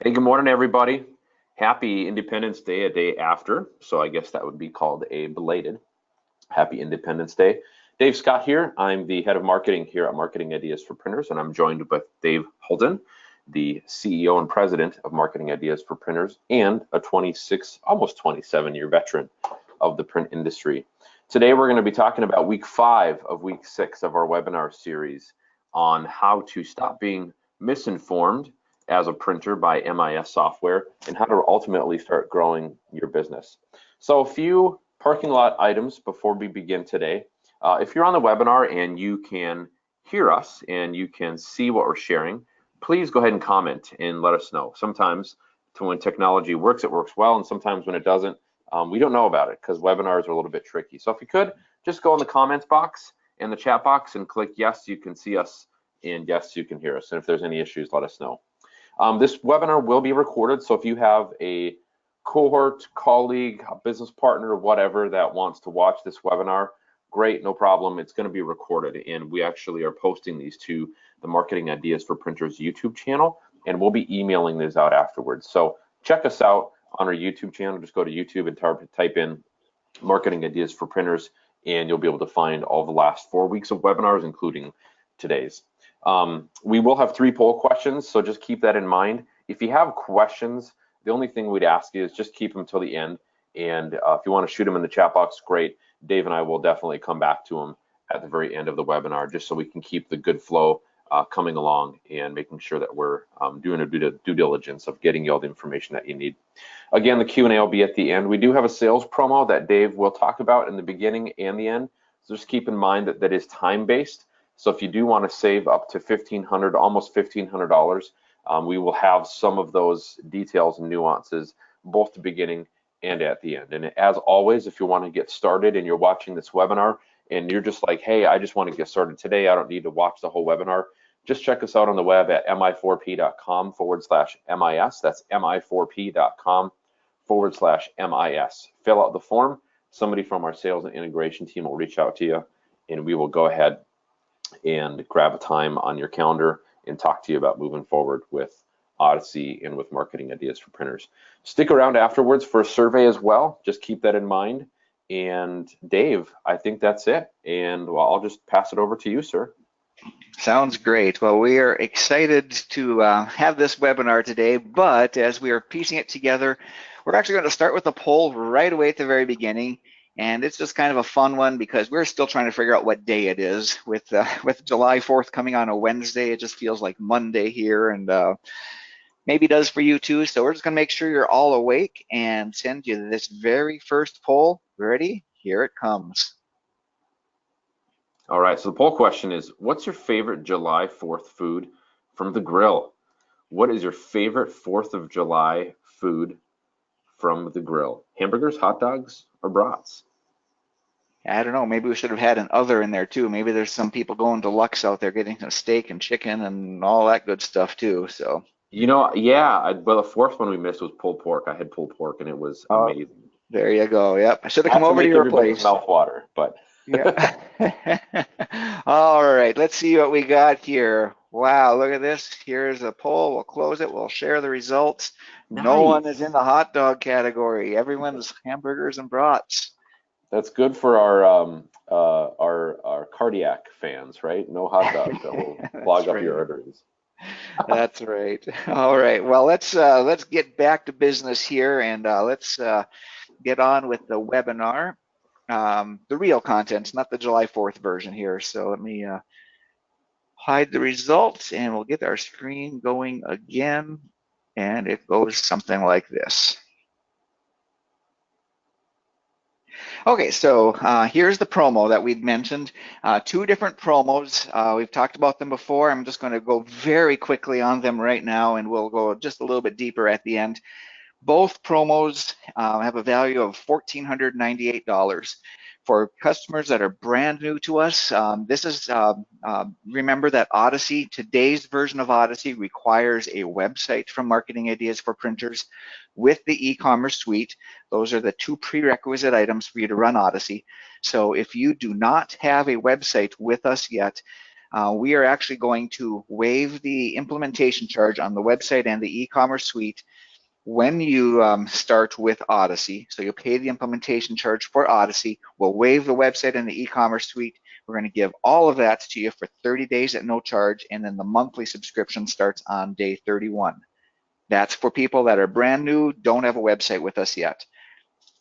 Hey, good morning, everybody. Happy Independence Day, a day after. So I guess that would be called a belated Happy Independence Day. Dave Scott here. I'm the head of marketing here at Marketing Ideas for Printers, and I'm joined with Dave Holden, the CEO and president of Marketing Ideas for Printers, and a 26, almost 27-year veteran of the print industry. Today, we're going to be talking about week 5 of week 6 of our webinar series on how to stop being misinformed as a printer by MIS software and how to ultimately start growing your business. So a few parking lot items before we begin today. If you're on the webinar and you can hear us and you can see what we're sharing, please go ahead and comment and let us know. Sometimes when technology works, it works well, and sometimes when it doesn't, we don't know about it because webinars are a little bit tricky. So if you could, just go in the comments box and the chat box and click yes, you can see us, and yes, you can hear us. And if there's any issues, let us know. This webinar will be recorded, so if you have a cohort, colleague, a business partner, whatever that wants to watch this webinar, great, no problem. It's going to be recorded, and we actually are posting these to the Marketing Ideas for Printers YouTube channel, and we'll be emailing these out afterwards. So check us out on our YouTube channel. Just go to YouTube and type in Marketing Ideas for Printers, and you'll be able to find all the last 4 weeks of webinars, including today's. We will have 3 poll questions, so just keep that in mind. If you have questions, the only thing we'd ask you is just keep them till the end, and if you want to shoot them in the chat box, great. Dave and I will definitely come back to them at the very end of the webinar, just so we can keep the good flow coming along and making sure that we're doing a due diligence of getting you all the information that you need. Again, the Q&A will be at the end. We do have a sales promo that Dave will talk about in the beginning and the end, so just keep in mind that that is time-based. So if you do want to save up to $1,500, almost $1,500, we will have some of those details and nuances both the beginning and at the end. And as always, if you want to get started and you're watching this webinar and you're just like, hey, I just want to get started today, I don't need to watch the whole webinar, just check us out on the web at mi4p.com/MIS. That's mi4p.com/MIS. Fill out the form. Somebody from our sales and integration team will reach out to you, and we will go ahead and grab a time on your calendar and talk to you about moving forward with Odyssey and with Marketing Ideas for Printers. Stick around afterwards for a survey as well. Just keep that in mind. And Dave, I think that's it. And well, I'll just pass it over to you, sir. Sounds great. Well, we are excited to have this webinar today, but as we are piecing it together, we're actually going to start with a poll right away at the very beginning. And it's just kind of a fun one because we're still trying to figure out what day it is. With July 4th coming on a Wednesday, it just feels like Monday here, and maybe does for you too. So we're just going to make sure you're all awake and send you this very first poll. Ready? Here it comes. All right, so the poll question is, what's your favorite July 4th food from the grill? What is your favorite 4th of July food from the grill? Hamburgers, hot dogs, or brats? I don't know, maybe we should have had an other in there too. Maybe there's some people going deluxe out there getting a steak and chicken and all that good stuff too. So, You know, yeah, well, the 4th one we missed was pulled pork. I had pulled pork and it was amazing. there you go. Yep, I should have Not come to over to make your everybody's place. mouth water, but Yeah. All right, let's see what we got here. Wow, look at this. Here's a poll. We'll close it. We'll share the results. No one is in nice. the hot dog category. Everyone's hamburgers and brats. That's good for our cardiac fans, right? No hot dogs that will That's clog up your right. arteries. That's right. All right. Well, let's get back to business here, and let's get on with the webinar. The real contents, not the July 4th version here. So let me hide the results, and we'll get our screen going again. And it goes something like this. Okay, so here's the promo that we'd mentioned. 2 different promos. We've talked about them before. I'm just going to go very quickly on them right now, and we'll go just a little bit deeper at the end. Both promos have a value of $1,498. For customers that are brand new to us, this is, remember that Odyssey, today's version of Odyssey requires a website from Marketing Ideas for Printers with the e-commerce suite. Those are the 2 prerequisite items for you to run Odyssey. So if you do not have a website with us yet, we are actually going to waive the implementation charge on the website and the e-commerce suite when you start with Odyssey. So you'll pay the implementation charge for Odyssey. We'll waive the website and the e-commerce suite. We're going to give all of that to you for 30 days at no charge, and then the monthly subscription starts on day 31. That's for people that are brand new, don't have a website with us yet.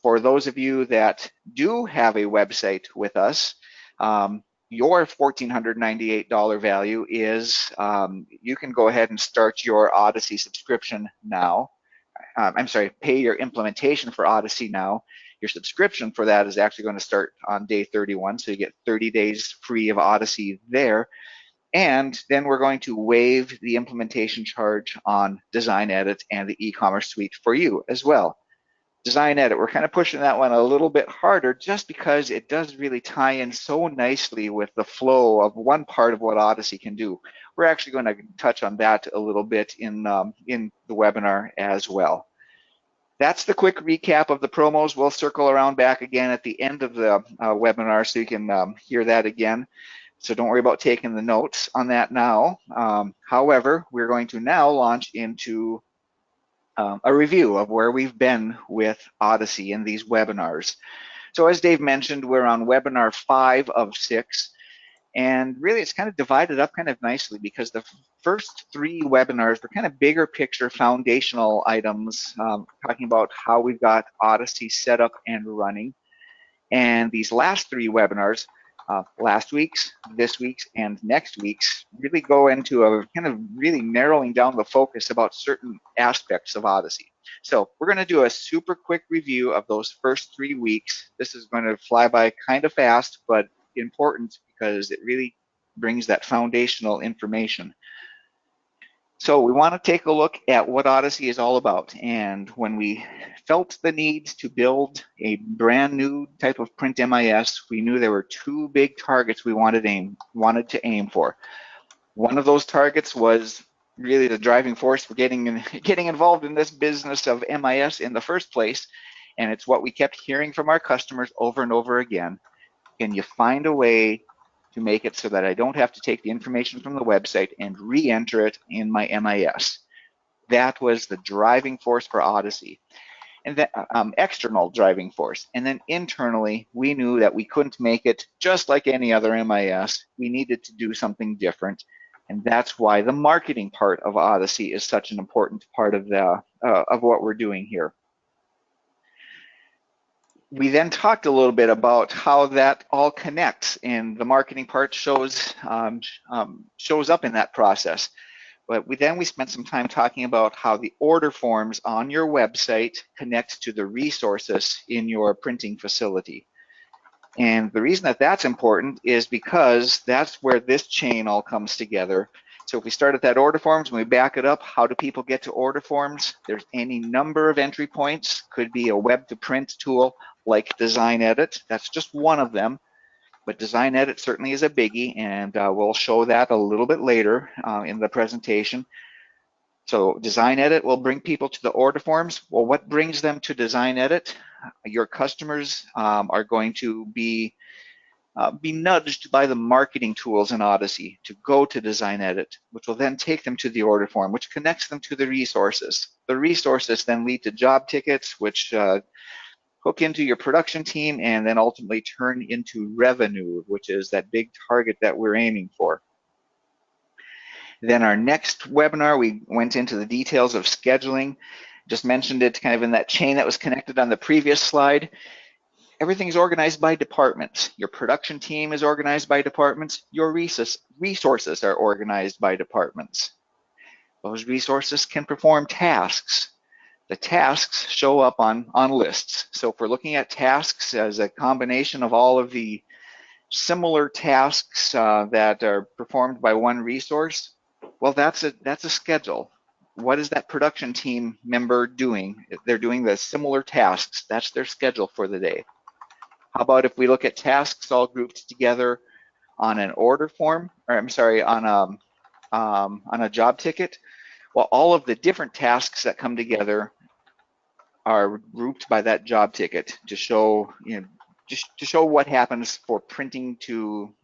For those of you that do have a website with us, your $1,498 value is, you can go ahead and start your Odyssey subscription now. I'm sorry, pay your implementation for Odyssey now. Your subscription for that is actually going to start on day 31, so you get 30 days free of Odyssey there. And then we're going to waive the implementation charge on Design Edit and the e-commerce suite for you as well. Design Edit, we're kind of pushing that one a little bit harder just because it does really tie in so nicely with the flow of one part of what Odyssey can do. We're actually going to touch on that a little bit in the webinar as well. That's the quick recap of the promos. We'll circle around back again at the end of the webinar so you can hear that again. So don't worry about taking the notes on that now. However, we're going to now launch into a review of where we've been with Odyssey in these webinars. So as Dave mentioned, we're on webinar 5 of 6. And really, it's kind of divided up kind of nicely because the first 3 webinars were kind of bigger picture foundational items, talking about how we've got Odyssey set up and running. And these last 3 webinars, last week's, this week's, and next week's, really go into a kind of really narrowing down the focus about certain aspects of Odyssey. So we're going to do a super quick review of those first 3 weeks. This is going to fly by kind of fast, but important because it really brings that foundational information. So we want to take a look at what Odyssey is all about. And when we felt the need to build a brand new type of print MIS, we knew there were 2 big targets we wanted to aim for. One of those targets was really the driving force for getting involved in this business of MIS in the first place. And it's what we kept hearing from our customers over and over again. Can you find a way to make it so that I don't have to take the information from the website and re-enter it in my MIS? That was the driving force for Odyssey, and that external driving force. And then internally, we knew that we couldn't make it just like any other MIS. We needed to do something different, and that's why the marketing part of Odyssey is such an important part of what we're doing here. We then talked a little bit about how that all connects, and the marketing part shows up in that process. But we spent some time talking about how the order forms on your website connect to the resources in your printing facility. And the reason that that's important is because that's where this chain all comes together. So if we start at that order forms and we back it up, how do people get to order forms? There's any number of entry points. Could be a web to print tool like Design Edit. That's just one of them. But Design Edit certainly is a biggie, and we'll show that a little bit later in the presentation. So Design Edit will bring people to the order forms. Well, what brings them to Design Edit? Your customers are going to be nudged by the marketing tools in Odyssey to go to Design Edit, which will then take them to the order form, which connects them to the resources. The resources then lead to job tickets, which hook into your production team and then ultimately turn into revenue, which is that big target that we're aiming for. Then our next webinar, we went into the details of scheduling. Just mentioned it kind of in that chain that was connected on the previous slide. Everything's organized by departments. Your production team is organized by departments. Your resources are organized by departments. Those resources can perform tasks. The tasks show up on lists. So if we're looking at tasks as a combination of all of the similar tasks that are performed by one resource, well, that's a schedule. What is that production team member doing? They're doing the similar tasks. That's their schedule for the day. How about if we look at tasks all grouped together on an order form, or I'm sorry, on a job ticket? Well, all of the different tasks that come together are grouped by that job ticket to show, just to show what happens for printing to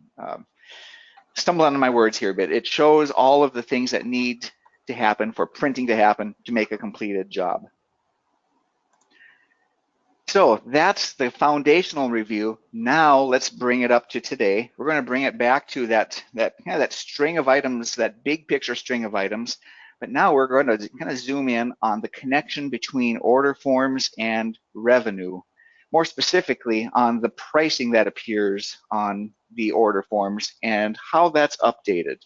stumble on my words here a bit. It shows all of the things that need to happen for printing to happen to make a completed job. So that's the foundational review. Now let's bring it up to today. We're going to bring it back to that string of items, that big picture string of items. But now we're going to kind of zoom in on the connection between order forms and revenue. More specifically on the pricing that appears on the order forms and how that's updated.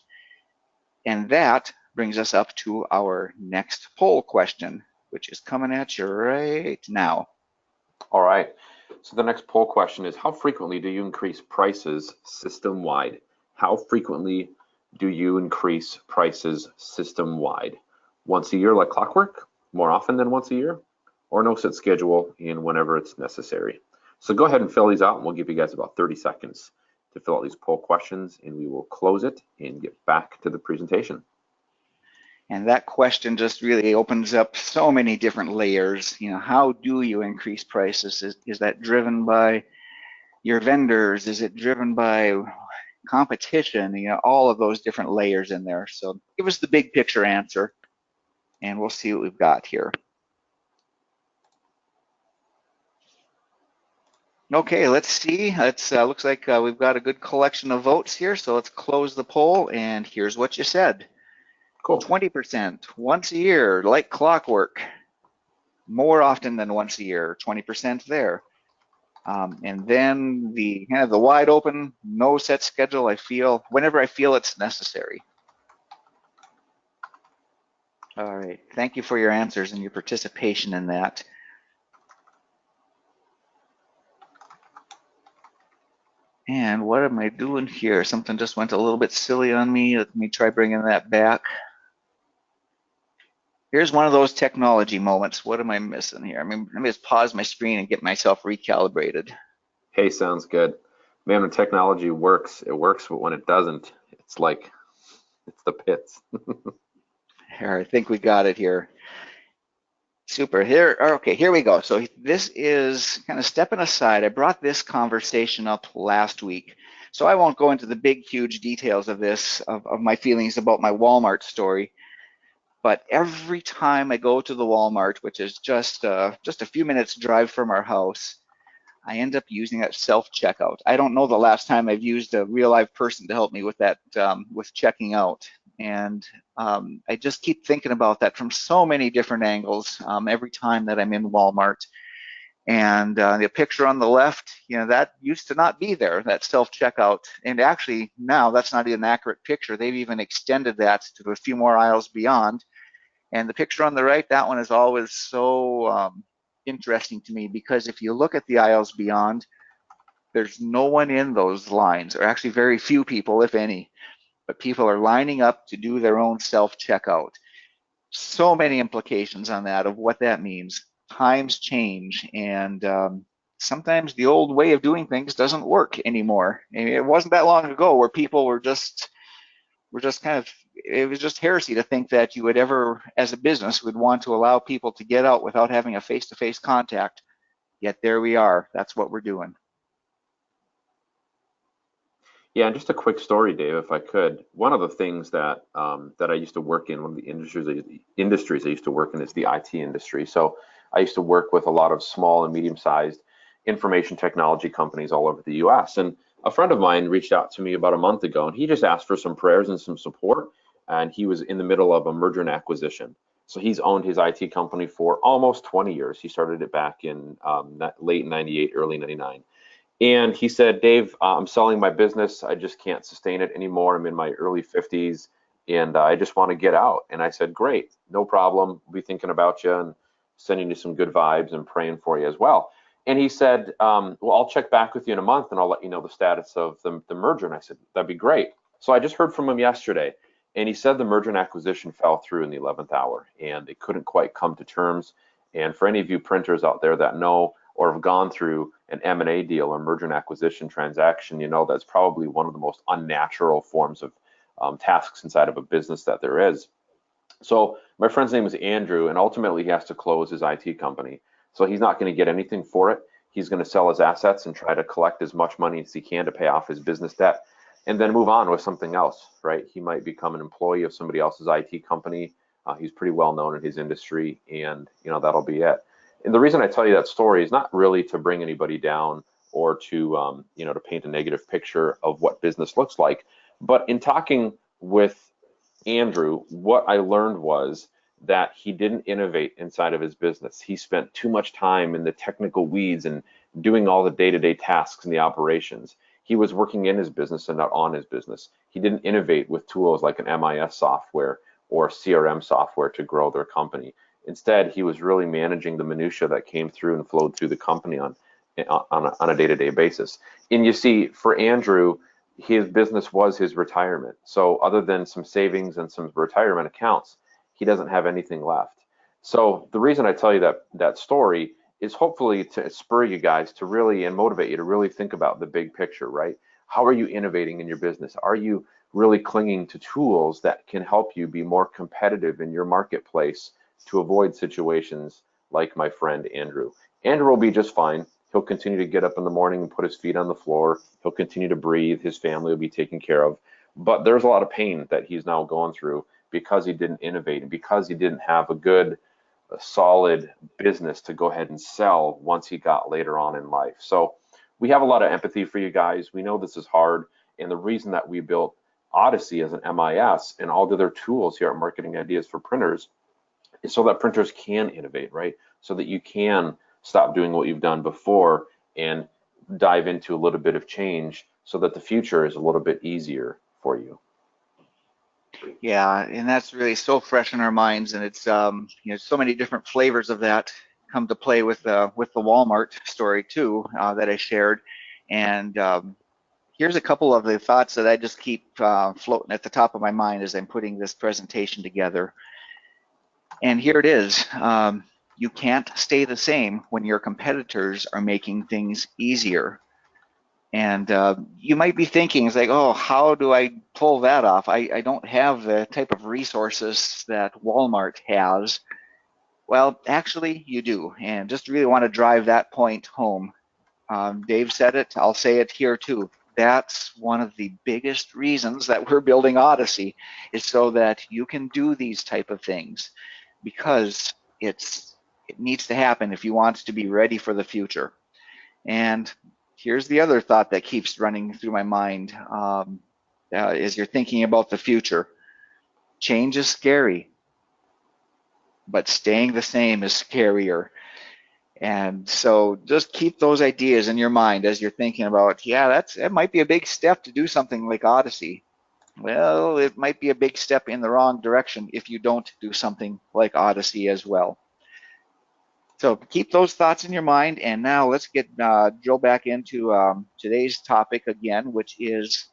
And that brings us up to our next poll question, which is coming at you right now. All right. So the next poll question is, how frequently do you increase prices system-wide? How frequently do you increase prices system-wide? Once a year like clockwork? More often than once a year? Or no set schedule in whenever it's necessary? So go ahead and fill these out, and we'll give you guys about 30 seconds to fill out these poll questions, and we will close it and get back to the presentation. And that question just really opens up so many different layers. You know, how do you increase prices? Is that driven by your vendors? Is it driven by competition? You know, all of those different layers in there. So give us the big picture answer, and we'll see what we've got here. Okay, let's see. It's looks like we've got a good collection of votes here. So let's close the poll, and here's what you said. Cool. 20% once a year, like clockwork, more often than once a year, 20% there. And then the kind of the wide open, no set schedule, I feel, whenever I feel it's necessary. All right, thank you for your answers and your participation in that. And what am I doing here? Something just went a little bit silly on me. Let me try bringing that back. Here's one of those technology moments. What am I missing here? I mean, let me just pause my screen and get myself recalibrated. Hey, sounds good. Man, when technology works, it works, but when it doesn't, it's like, it's the pits. Here, I think we got it here. Super. Here, okay, here we go. So this is kind of stepping aside. I brought this conversation up last week. So I won't go into the big, huge details of this, of my feelings about my Walmart story. But every time I go to the Walmart, which is just a few minutes drive from our house, I end up using that self-checkout. I don't know the last time I've used a real live person to help me with that, with checking out. And I just keep thinking about that from so many different angles every time that I'm in Walmart. And the picture on the left, you know, that used to not be there, that self-checkout. And actually now that's not an accurate picture. They've even extended that to a few more aisles beyond. And the picture on the right, that one is always so interesting to me, because if you look at the aisles beyond, there's no one in those lines, or actually very few people, if any, but people are lining up to do their own self-checkout. So many implications on that of what that means. Times change, and sometimes the old way of doing things doesn't work anymore. I mean, it wasn't that long ago where people were just kind of, it was just heresy to think that you would ever, as a business, would want to allow people to get out without having a face-to-face contact. Yet there we are. That's what we're doing. Yeah, and just a quick story, Dave, if I could. One of the things that that I used to work in, one of the industries I used to work in is the IT industry. So I used to work with a lot of small and medium-sized information technology companies all over the U.S. And a friend of mine reached out to me about a month ago, and he just asked for some prayers and some support. And he was in the middle of a merger and acquisition. So he's owned his IT company for almost 20 years. He started it back in late 98, early 99. And he said, Dave, I'm selling my business. I just can't sustain it anymore. I'm in my early 50s and I just want to get out. And I said, great, no problem. We'll be thinking about you and sending you some good vibes and praying for you as well. And he said, well, I'll check back with you in a month and I'll let you know the status of the merger. And I said, that'd be great. So I just heard from him yesterday. And he said the merger and acquisition fell through in the 11th hour and they couldn't quite come to terms. And for any of you printers out there that know or have gone through an M&A deal or merger and acquisition transaction, you know that's probably one of the most unnatural forms of tasks inside of a business that there is. So my friend's name is Andrew, and ultimately he has to close his IT company. So he's not going to get anything for it. He's going to sell his assets and try to collect as much money as he can to pay off his business debt. and then move on with something else, right? He might become an employee of somebody else's IT company. He's pretty well known in his industry, and that'll be it. And the reason I tell you that story is not really to bring anybody down or to to paint a negative picture of what business looks like, but in talking with Andrew, what I learned was that he didn't innovate inside of his business. He spent too much time in the technical weeds and doing all the day-to-day tasks and the operations. He was working in his business and not on his business. He didn't innovate with tools like an MIS software or CRM software to grow their company. Instead, he was really managing the minutia that came through and flowed through the company on a day-to-day basis. And you see, for Andrew, his business was his retirement. So other than some savings and some retirement accounts, he doesn't have anything left. So the reason I tell you that story is hopefully to spur you guys to really and motivate you to really think about the big picture, right? How are you innovating in your business? Are you really clinging to tools that can help you be more competitive in your marketplace to avoid situations like my friend Andrew? Andrew will be just fine. He'll continue to get up in the morning and put his feet on the floor. He'll continue to breathe. His family will be taken care of. But there's a lot of pain that he's now going through because he didn't innovate and because he didn't have a solid business to go ahead and sell once he got later on in life. So we have a lot of empathy for you guys. We know this is hard. And the reason that we built Odyssey as an MIS and all the other tools here at Marketing Ideas for Printers is so that printers can innovate, right? So that you can stop doing what you've done before and dive into a little bit of change so that the future is a little bit easier for you. Yeah, and that's really so fresh in our minds, and it's so many different flavors of that come to play with the Walmart story too that I shared. And here's a couple of the thoughts that I just keep floating at the top of my mind as I'm putting this presentation together. And here it is. You can't stay the same when your competitors are making things easier. And you might be thinking, it's like, oh, how do I pull that off? I don't have the type of resources that Walmart has. Well, actually, you do. And just really want to drive that point home. Dave said it. I'll say it here too. That's one of the biggest reasons that we're building Odyssey, is so that you can do these type of things, because it needs to happen if you want to be ready for the future. And here's the other thought that keeps running through my mind as you're thinking about the future. Change is scary, but staying the same is scarier. And so just keep those ideas in your mind as you're thinking about, yeah, that might be a big step to do something like Odyssey. Well, it might be a big step in the wrong direction if you don't do something like Odyssey as well. So keep those thoughts in your mind, and now let's drill back into today's topic again, which is,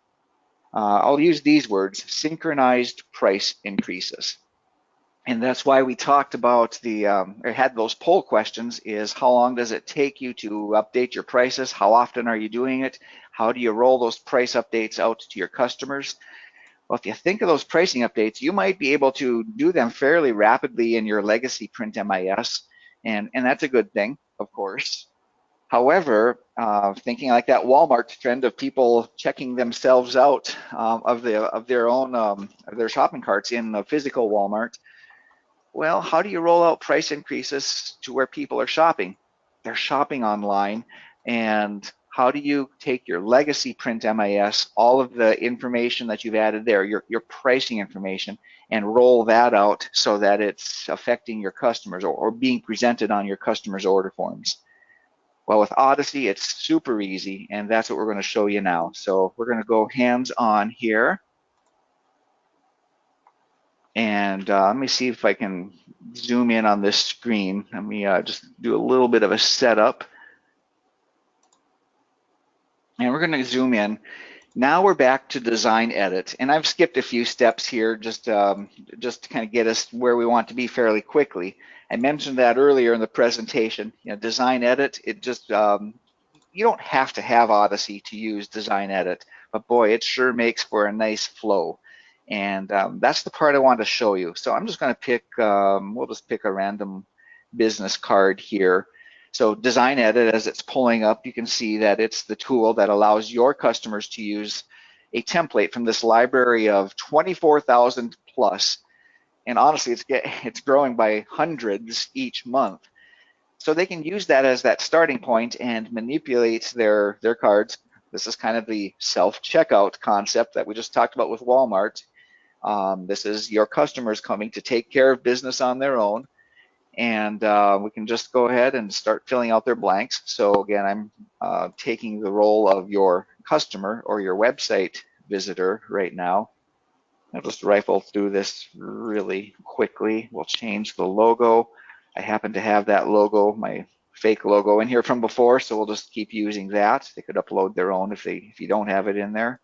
I'll use these words, synchronized price increases. And that's why we talked about or had those poll questions, is how long does it take you to update your prices? How often are you doing it? How do you roll those price updates out to your customers? Well, if you think of those pricing updates, you might be able to do them fairly rapidly in your legacy print MIS. And that's a good thing, of course. However, thinking like that Walmart trend of people checking themselves out of their shopping carts in a physical Walmart, well, how do you roll out price increases to where people are shopping? They're shopping online, and how do you take your legacy print MIS, all of the information that you've added there, your pricing information, and roll that out so that it's affecting your customers or being presented on your customers' order forms? Well, with Odyssey, it's super easy, and that's what we're going to show you now. So we're going to go hands-on here. And let me see if I can zoom in on this screen. Let me just do a little bit of a setup. And we're going to zoom in. Now we're back to design edit, and I've skipped a few steps here just to kind of get us where we want to be fairly quickly. I mentioned that earlier in the presentation. Design edit, it just you don't have to have Odyssey to use design edit, but boy, it sure makes for a nice flow. And that's the part I want to show you. So I'm just going to pick, we'll just pick a random business card here. So design edit, as it's pulling up, you can see that it's the tool that allows your customers to use a template from this library of 24,000 plus, and honestly, it's growing by hundreds each month. So they can use that as that starting point and manipulate their cards. This is kind of the self-checkout concept that we just talked about with Walmart. This is your customers coming to take care of business on their own, and we can just go ahead and start filling out their blanks. So again, I'm taking the role of your customer or your website visitor right now. I'll just rifle through this really quickly. We'll change the logo. I happen to have that logo, my fake logo, in here from before, so we'll just keep using that. They could upload their own if you don't have it in there.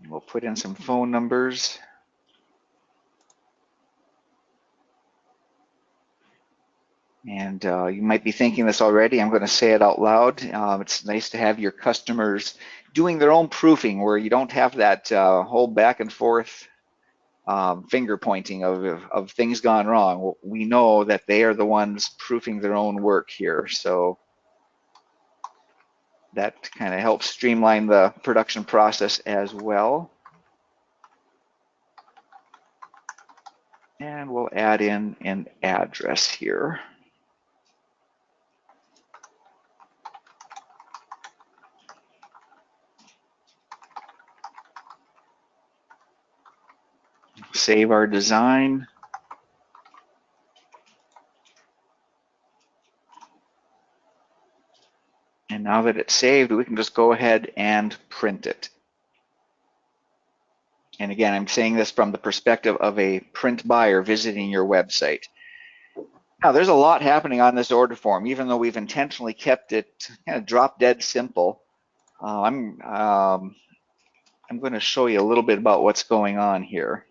We'll put in some phone numbers. And you might be thinking this already. I'm going to say it out loud. It's nice to have your customers doing their own proofing where you don't have that whole back and forth finger pointing of things gone wrong. We know that they are the ones proofing their own work here. So that kind of helps streamline the production process as well. And we'll add in an address here. Save our design. And now that it's saved, we can just go ahead and print it. And again, I'm saying this from the perspective of a print buyer visiting your website. Now, there's a lot happening on this order form, even though we've intentionally kept it kind of drop dead simple. I'm going to show you a little bit about what's going on here.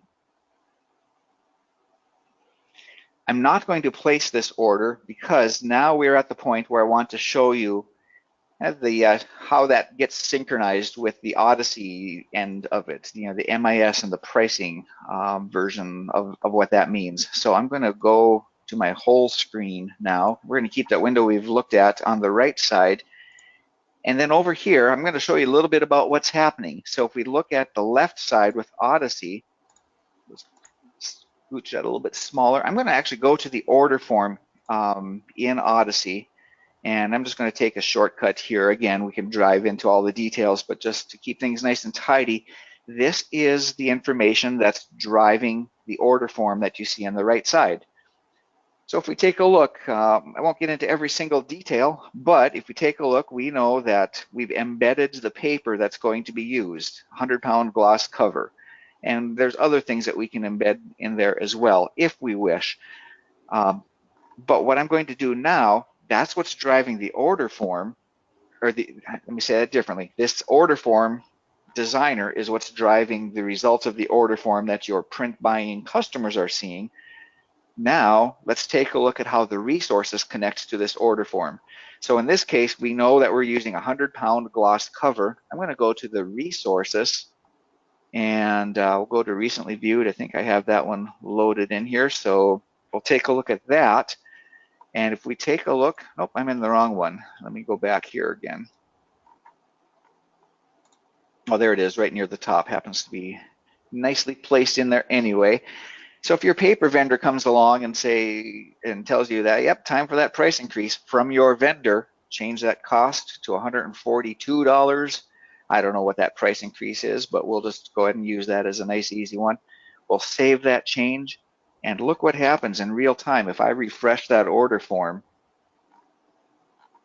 I'm not going to place this order because now we're at the point where I want to show you how that gets synchronized with the Odyssey end of it, the MIS and the pricing version of what that means. So I'm going to go to my whole screen now. We're going to keep that window we've looked at on the right side. And then over here, I'm going to show you a little bit about what's happening. So if we look at the left side with Odyssey, let's scooch that a little bit smaller. I'm going to actually go to the order form in Odyssey. And I'm just going to take a shortcut here. Again, we can drive into all the details, but just to keep things nice and tidy, this is the information that's driving the order form that you see on the right side. So if we take a look, I won't get into every single detail, but if we take a look, we know that we've embedded the paper that's going to be used, 100-pound gloss cover. And there's other things that we can embed in there as well, if we wish. But what I'm going to do now, that's what's driving the order form, or let me say that differently. This order form designer is what's driving the results of the order form that your print buying customers are seeing. Now, let's take a look at how the resources connect to this order form. So in this case, we know that we're using a 100-pound gloss cover. I'm going to go to the resources, and we'll go to recently viewed. I think I have that one loaded in here. So we'll take a look at that. And if we take a look, nope, I'm in the wrong one. Let me go back here again. Oh, there it is, right near the top. Happens to be nicely placed in there anyway. So if your paper vendor comes along and tells you that, yep, time for that price increase from your vendor, change that cost to $142. I don't know what that price increase is, but we'll just go ahead and use that as a nice, easy one. We'll save that change. And look what happens in real time. If I refresh that order form,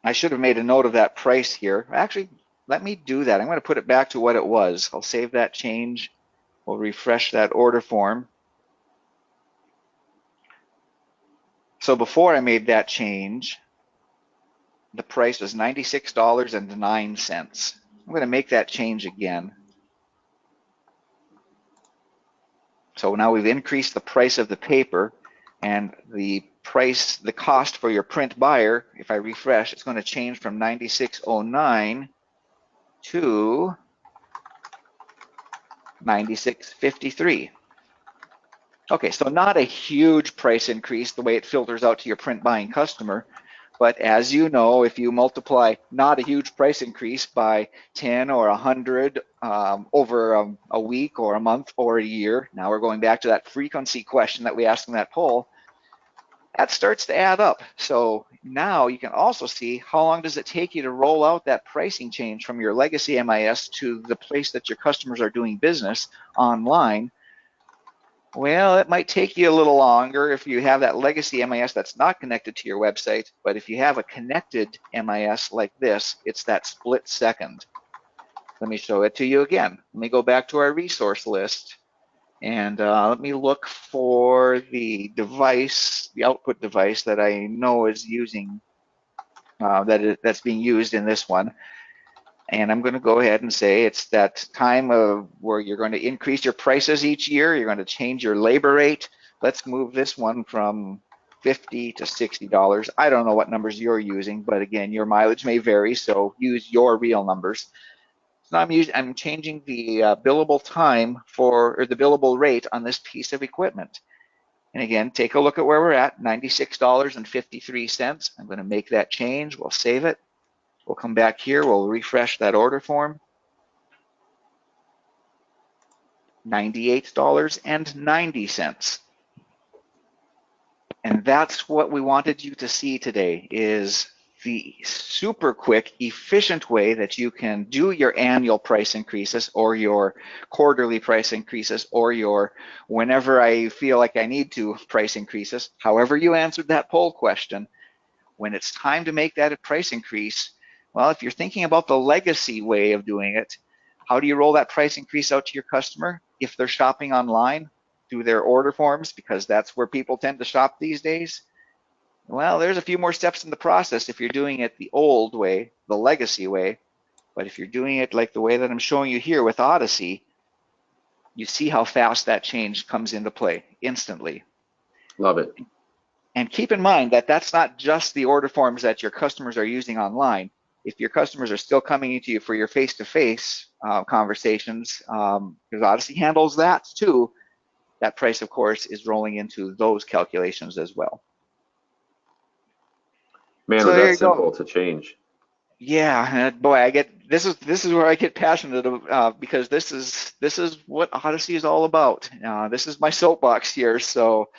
I should have made a note of that price here. Actually, let me do that. I'm going to put it back to what it was. I'll save that change. We'll refresh that order form. So before I made that change, the price was $96.09. I'm going to make that change again. So now we've increased the price of the paper, and the cost for your print buyer, if I refresh, it's going to change from $96.09 to $96.53. Okay, so not a huge price increase the way it filters out to your print buying customer. But as you know, if you multiply not a huge price increase by 10 or 100 over a week or a month or a year, now we're going back to that frequency question that we asked in that poll, that starts to add up. So now you can also see how long does it take you to roll out that pricing change from your legacy MIS to the place that your customers are doing business online. Well, it might take you a little longer if you have that legacy MIS that's not connected to your website, but if you have a connected MIS like this, it's that split second. Let me show it to you again. Let me go back to our resource list, and let me look for the device, the output device that I know is using, that's being used in this one. And I'm going to go ahead and say it's that time of where you're going to increase your prices each year. You're going to change your labor rate. Let's move this one from $50 to $60. I don't know what numbers you're using, but again, your mileage may vary, so use your real numbers. So I'm changing the billable time or the billable rate on this piece of equipment. And again, take a look at where we're at, $96.53. I'm going to make that change. We'll save it. We'll come back here. We'll refresh that order form. $98.90. And that's what we wanted you to see today, is the super quick, efficient way that you can do your annual price increases or your quarterly price increases or your whenever I feel like I need to price increases. However you answered that poll question, when it's time to make that a price increase, well, if you're thinking about the legacy way of doing it, how do you roll that price increase out to your customer if they're shopping online through their order forms, because that's where people tend to shop these days? Well, there's a few more steps in the process if you're doing it the old way, the legacy way. But if you're doing it like the way that I'm showing you here with Odyssey, you see how fast that change comes into play instantly. Love it. And keep in mind that that's not just the order forms that your customers are using online. If your customers are still coming into you for your face-to-face conversations, because Odyssey handles that too, that price, of course, is rolling into those calculations as well. Man, So is there that you go. simple to change. Yeah, boy, this is where I get passionate because this is what Odyssey is all about. This is my soapbox here, so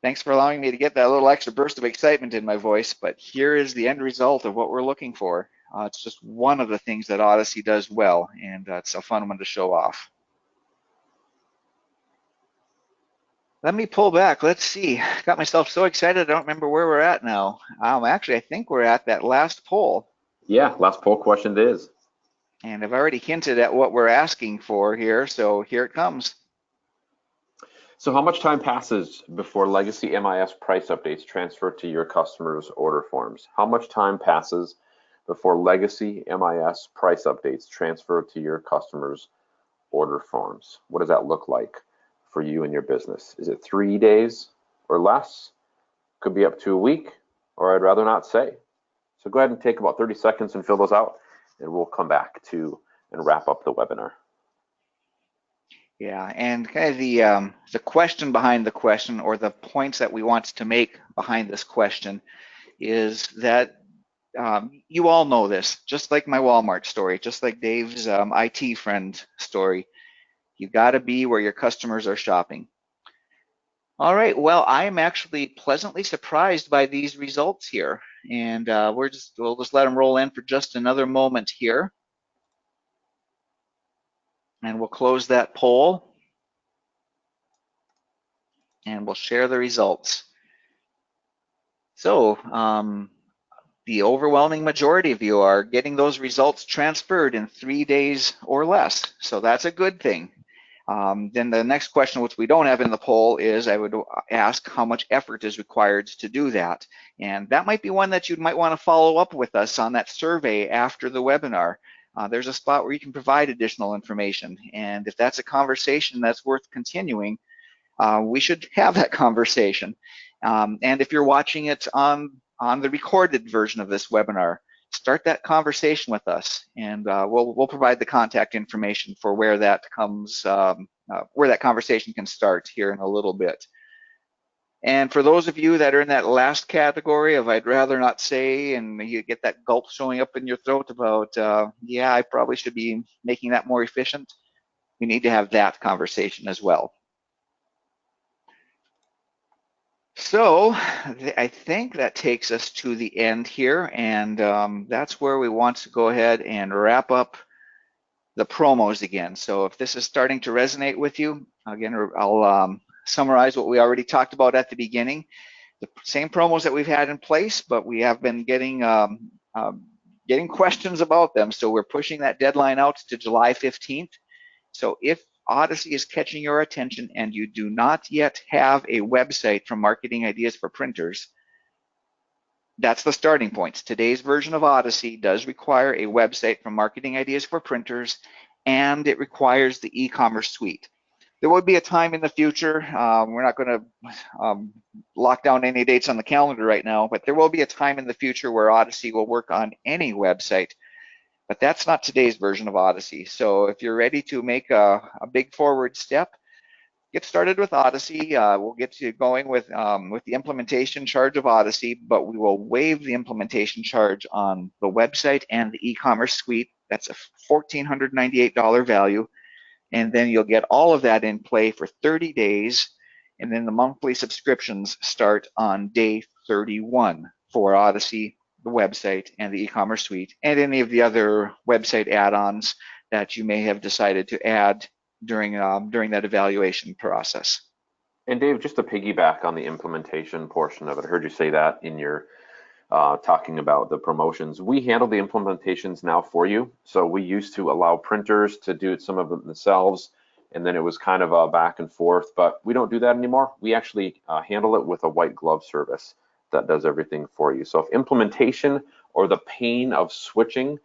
thanks for allowing me to get that little extra burst of excitement in my voice, but here is the end result of what we're looking for. It's just one of the things that Odyssey does well, and it's a fun one to show off. Let me pull back. Let's see. Got myself so excited, I don't remember where we're at now. Actually, I think we're at that last poll, Yeah, last poll question it is. and I've already hinted at what we're asking for here, so here it comes. So how much time passes before legacy MIS price updates transfer to your customers' order forms? How much time passes before legacy MIS price updates transfer to your customers' order forms? What does that look like for you and your business? Is it 3 days or less? Could be up to a week, or I'd rather not say. So go ahead and take about 30 seconds and fill those out, and we'll come back to and wrap up the webinar. Yeah, and kind of the question behind the question, or the points that we want to make behind this question, is that you all know this, just like my Walmart story, just like Dave's IT friend story. You got to be where your customers are shopping. All right, well, I am actually pleasantly surprised by these results here, and we'll just let them roll in for just another moment here, and we'll close that poll, and we'll share the results. So the overwhelming majority of you are getting those results transferred in 3 days or less, so that's a good thing. Then the next question, which we don't have in the poll, is I would ask how much effort is required to do that. And that might be one that you might want to follow up with us on that survey after the webinar. There's a spot where you can provide additional information. And if that's a conversation that's worth continuing, we should have that conversation. And if you're watching it on the recorded version of this webinar, start that conversation with us, and we'll provide the contact information for where that comes, where that conversation can start here in a little bit. And for those of you that are in that last category of I'd rather not say, and you get that gulp showing up in your throat about, yeah, I probably should be making that more efficient, we need to have that conversation as well. So I think that takes us to the end here, and that's where we want to go ahead and wrap up the promos again. So if this is starting to resonate with you, again, I'll summarize what we already talked about at the beginning. The same promos that we've had in place, but we have been getting questions about them. So we're pushing that deadline out to July 15th. So if Odyssey is catching your attention and you do not yet have a website from Marketing Ideas for Printers, that's the starting point. Today's version of Odyssey does require a website from Marketing Ideas for Printers, and it requires the e-commerce suite. There will be a time in the future, we're not going to lock down any dates on the calendar right now, but there will be a time in the future where Odyssey will work on any website. But that's not today's version of Odyssey. So if you're ready to make a big forward step, get started with Odyssey. We'll get you going with the implementation charge of Odyssey, but we will waive the implementation charge on the website and the e-commerce suite. That's a $1,498 value. And then you'll get all of that in play for 30 days. And then the monthly subscriptions start on day 31 for Odyssey, the website, and the e-commerce suite, and any of the other website add-ons that you may have decided to add during that evaluation process. And Dave, just to piggyback on the implementation portion of it, I heard you say that in your talking about the promotions. We handle the implementations now for you. So we used to allow printers to do some of them themselves, and then it was kind of a back and forth, but we don't do that anymore. We actually handle it with a white glove service that does everything for you. So if implementation or the pain of switching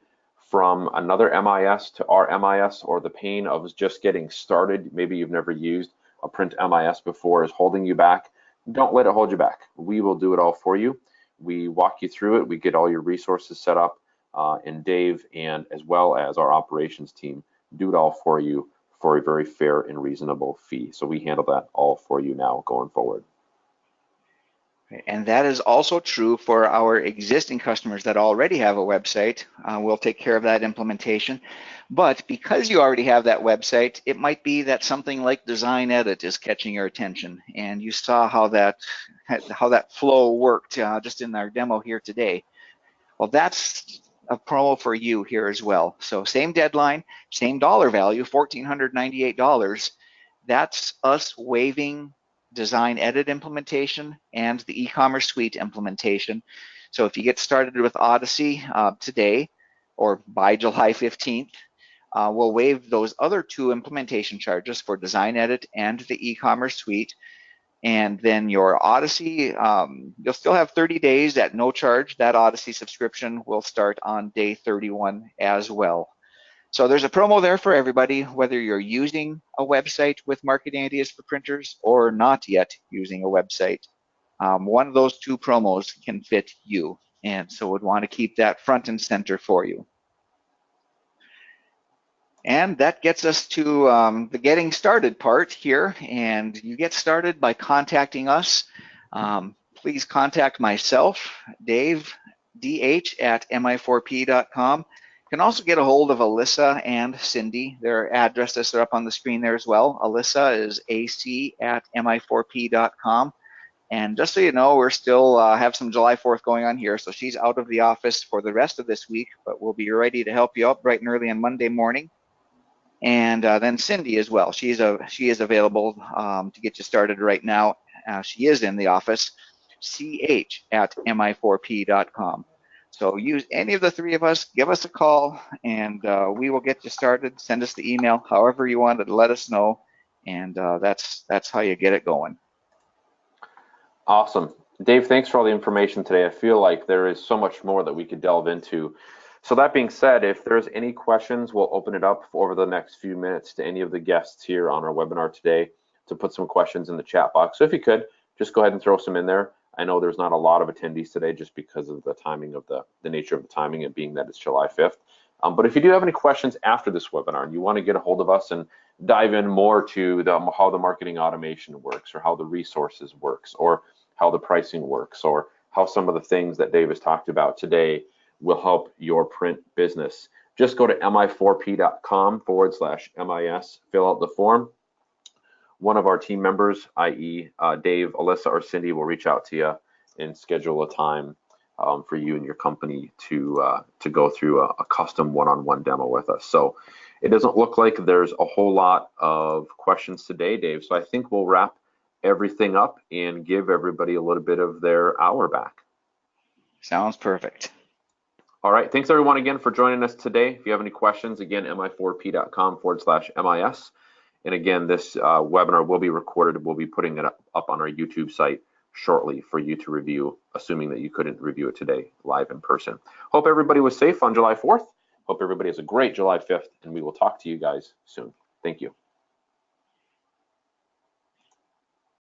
from another MIS to our MIS, or the pain of just getting started, maybe you've never used a print MIS before, is holding you back, don't let it hold you back. We will do it all for you. We walk you through it. We get all your resources set up, and Dave, and as well as our operations team, do it all for you for a very fair and reasonable fee. So we handle that all for you now going forward. And that is also true for our existing customers that already have a website. We'll take care of that implementation. But because you already have that website, it might be that something like Design Edit is catching your attention. And you saw how that flow worked just in our demo here today. Well, that's a promo for you here as well. So same deadline, same dollar value, $1,498. That's us waiving Design Edit implementation and the e-commerce suite implementation. So if you get started with Odyssey today or by July 15th, we'll waive those other two implementation charges for Design Edit and the e-commerce suite. And then your Odyssey, you'll still have 30 days at no charge. That Odyssey subscription will start on day 31 as well. So there's a promo there for everybody, whether you're using a website with Marketing Ideas for Printers or not yet using a website. One of those two promos can fit you, and so would want to keep that front and center for you. And that gets us to the getting started part here, and you get started by contacting us. Please contact myself, Dave, dh@mi4p.com. You can also get a hold of Alyssa and Cindy. Their addresses are up on the screen there as well. Alyssa is ac@mi4p.com. And just so you know, we're still have some July 4th going on here, so she's out of the office for the rest of this week, but we'll be ready to help you out bright and early on Monday morning. And then Cindy as well. She is available to get you started right now. She is in the office, ch@mi4p.com. So use any of the three of us, give us a call, and we will get you started. Send us the email, however you want to let us know, and that's how you get it going. Awesome. Dave, thanks for all the information today. I feel like there is so much more that we could delve into. So that being said, if there's any questions, we'll open it up over the next few minutes to any of the guests here on our webinar today to put some questions in the chat box. So if you could, just go ahead and throw some in there. I know there's not a lot of attendees today just because of the timing of the nature of the timing, and being that it's July 5th. But if you do have any questions after this webinar and you want to get a hold of us and dive in more to how the marketing automation works, or how the resources works, or how the pricing works, or how some of the things that Dave has talked about today will help your print business, just go to mi4p.com/MIS, fill out the form. One of our team members, i.e. Dave, Alyssa, or Cindy, will reach out to you and schedule a time for you and your company to go through a custom one-on-one demo with us. So it doesn't look like there's a whole lot of questions today, Dave. So I think we'll wrap everything up and give everybody a little bit of their hour back. Sounds perfect. All right, thanks everyone again for joining us today. If you have any questions, again, mi4p.com/MIS. And again, this webinar will be recorded. We'll be putting it up on our YouTube site shortly for you to review, assuming that you couldn't review it today live in person. Hope everybody was safe on July 4th. Hope everybody has a great July 5th, and we will talk to you guys soon. Thank you.